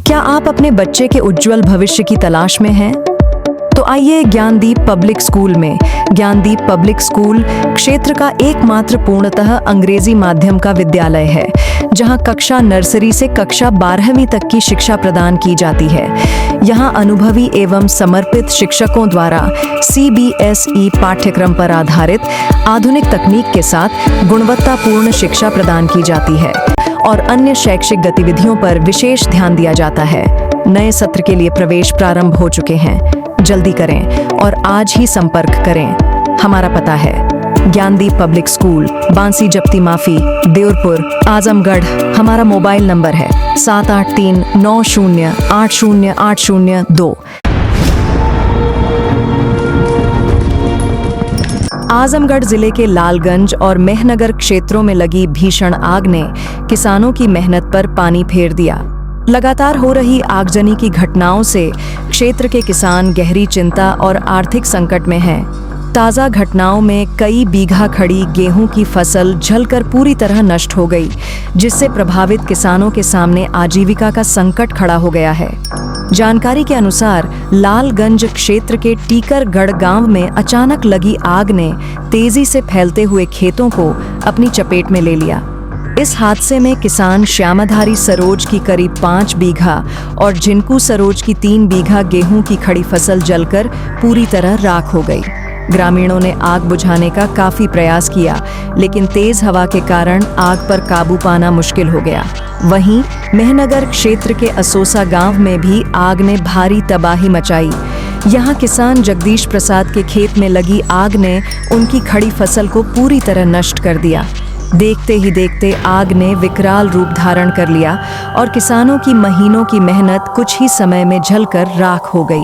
क्या आप अपने बच्चे के उज्जवल भविष्य की तलाश में हैं? तो आइए ज्ञानदीप पब्लिक स्कूल में। ज्ञानदीप पब्लिक स्कूल क्षेत्र का एकमात्र पूर्णतः अंग्रेजी माध्यम का विद्यालय है, जहां कक्षा नर्सरी से कक्षा 12वीं तक की शिक्षा प्रदान की जाती है। यहां अनुभवी एवं समर्पित शिक्षकों द्वारा CBSE पाठ्यक्रम पर आधारित आधुनिक तकनीक के साथ गुणवत्तापूर्ण शिक्षा प्रदान की जाती है और अन्य शैक्षिक गतिविधियों पर विशेष ध्यान दिया जाता है। नए सत्र के लिए प्रवेश प्रारंभ हो चुके हैं। जल्दी करें और आज ही संपर्क करें। हमारा पता है ज्ञानदीप पब्लिक स्कूल, बांसी जप्ती माफी, देवरपुर, आजमगढ़। हमारा मोबाइल नंबर है 7839080802। आजमगढ़ जिले के लालगंज और मेहनगर क्षेत्रों में लगी भीषण आग ने किसानों की मेहनत पर पानी फेर दिया। लगातार हो रही आगजनी की घटनाओं से क्षेत्र के किसान गहरी चिंता और आर्थिक संकट में हैं। ताज़ा घटनाओं में कई बीघा खड़ी गेहूं की फसल जलकर पूरी तरह नष्ट हो गई, जिससे प्रभावित किसानों के सामने आजीविका का संकट खड़ा हो गया है। जानकारी के अनुसार लालगंज क्षेत्र के टीकरगढ़ गांव में अचानक लगी आग ने तेजी से फैलते हुए खेतों को अपनी चपेट में ले लिया। इस हादसे में किसान श्यामाधारी सरोज की करीब 5 बीघा और जिनको सरोज की 3 बीघा गेहूं की खड़ी फसल जलकर पूरी तरह राख हो गई। ग्रामीणों ने आग बुझाने का काफी प्रयास किया, लेकिन तेज हवा के कारण आग पर काबू पाना मुश्किल हो गया। वहीं मेहनगर क्षेत्र के असोसा गांव में भी आग ने भारी तबाही मचाई। यहां किसान जगदीश प्रसाद के खेत में लगी आग ने उनकी खड़ी फसल को पूरी तरह नष्ट कर दिया। देखते ही देखते आग ने विकराल रूप धारण कर लिया और किसानों की महीनों की मेहनत कुछ ही समय में जलकर राख हो गई।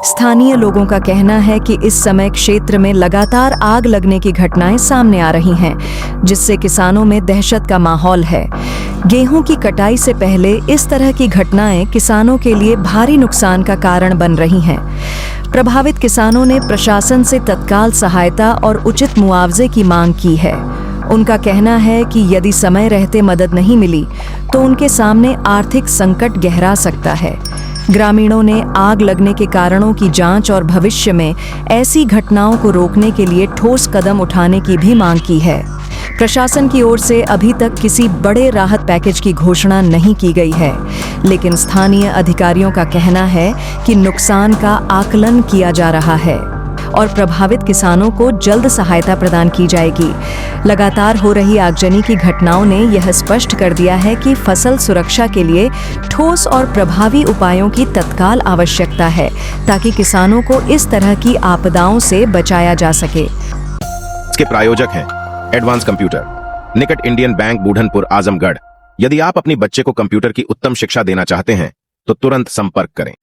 स्थानीय लोगों का कहना है कि इस समय क्षेत्र में लगातार आग लगने की घटनाएं सामने आ रही हैं, जिससे किसानों में दहशत का माहौल है। गेहूं की कटाई से पहले इस तरह की घटनाएं किसानों के लिए भारी नुकसान का कारण बन रही हैं। प्रभावित किसानों ने प्रशासन से तत्काल सहायता और उचित मुआवजे की मांग की है। उनका कहना है कि यदि समय रहते मदद नहीं मिली तो उनके सामने आर्थिक संकट गहरा सकता है। ग्रामीणों ने आग लगने के कारणों की जांच और भविष्य में ऐसी घटनाओं को रोकने के लिए ठोस कदम उठाने की भी मांग की है। प्रशासन की ओर से अभी तक किसी बड़े राहत पैकेज की घोषणा नहीं की गई है, लेकिन स्थानीय अधिकारियों का कहना है कि नुकसान का आकलन किया जा रहा है और प्रभावित किसानों को जल्द सहायता प्रदान की जाएगी। लगातार हो रही आगजनी की घटनाओं ने यह स्पष्ट कर दिया है कि फसल सुरक्षा के लिए ठोस और प्रभावी उपायों की तत्काल आवश्यकता है, ताकि किसानों को इस तरह की आपदाओं से बचाया जा सके। इसके प्रायोजक हैं एडवांस कंप्यूटर, निकट इंडियन बैंक, बूढ़नपुर, आजमगढ़। यदि आप अपने बच्चे को कंप्यूटर की उत्तम शिक्षा देना चाहते हैं तो तुरंत संपर्क करें।